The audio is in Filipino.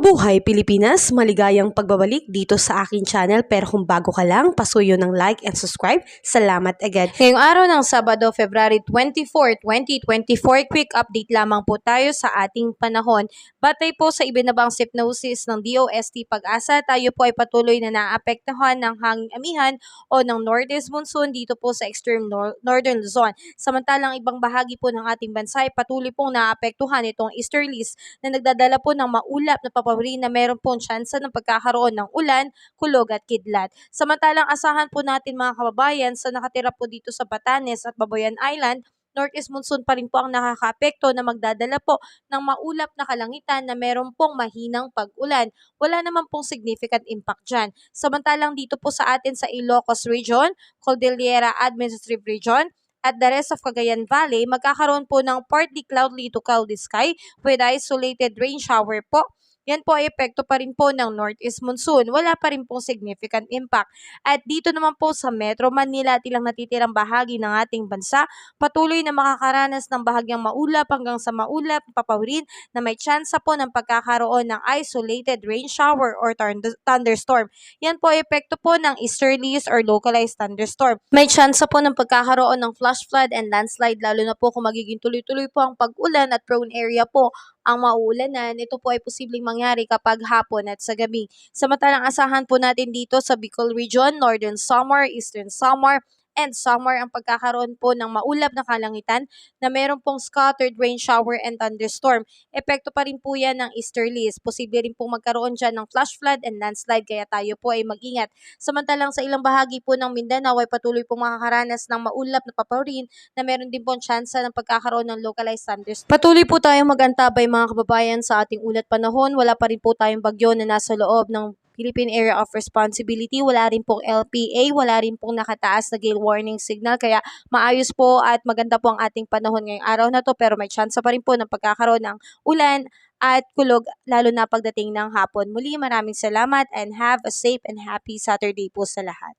Mabuhay Pilipinas! Maligayang pagbabalik dito sa aking channel, pero kung bago ka lang, pasuyo ng like and subscribe. Salamat agad. Ngayong araw ng Sabado, February 24, 2024, quick update lamang po tayo sa ating panahon. Batay po sa ibinabang hypnosis ng DOST Pag-asa, tayo po ay patuloy na naapektuhan ng hanging amihan o ng northeast monsoon dito po sa extreme northern Luzon. Samantalang ibang bahagi po ng ating bansa ay patuloy pong naapektuhan itong easterlies na nagdadala po ng maulap na papawiri na meron pong tsansa ng pagkakaroon ng ulan, kulog at kidlat. Samantalang asahan po natin mga kababayan sa nakatira po dito sa Batanes at Babuyan Island, northeast monsoon pa rin po ang nakakaapekto na magdadala po ng maulap na kalangitan na meron pong mahinang pag-ulan. Wala naman pong significant impact dyan. Samantalang dito po sa atin sa Ilocos Region, Cordillera Administrative Region, at the rest of Cagayan Valley, magkakaroon po ng partly cloudy to cloudy sky with isolated rain shower po. Yan po ay epekto pa rin po ng northeast monsoon. Wala pa rin pong significant impact. At dito naman po sa Metro Manila at ilang natitirang bahagi ng ating bansa, patuloy na makakaranas ng bahagyang maulap hanggang sa maulap papawirin na may tsansa po ng pagkakaroon ng isolated rain shower or thunderstorm. Yan po ay epekto po ng easterlies or localized thunderstorm. May tsansa po ng pagkakaroon ng flash flood and landslide, lalo na po kung magiging tuloy-tuloy po ang pag-ulan at prone area po ang mauulanan. Ito po ay posibleng mangyari kapag hapon at sa gabi. Samantalang asahan po natin dito sa Bicol Region, Northern Samar, Eastern Samar, and Samar ang pagkakaroon po ng maulap na kalangitan na meron pong scattered rain shower and thunderstorm. Epekto pa rin po yan ng easterlies. Posible rin pong magkaroon dyan ng flash flood and landslide, kaya tayo po ay mag-ingat. Samantalang sa ilang bahagi po ng Mindanao ay patuloy pong makakaranas ng maulap na papawirin na meron din pong tsansa ng pagkakaroon ng localized thunderstorm. Patuloy po tayong mag-antabay mga kababayan sa ating ulat panahon. Wala pa rin po tayong bagyo na nasa loob ng Philippine Area of Responsibility. Wala rin pong LPA, wala rin pong nakataas na gale warning signal. Kaya maayos po at maganda po ang ating panahon ngayong araw na to, pero may tsansa pa rin po ng pagkakaroon ng ulan at kulog, lalo na pagdating ng hapon. Muli, maraming salamat and have a safe and happy Saturday po sa lahat.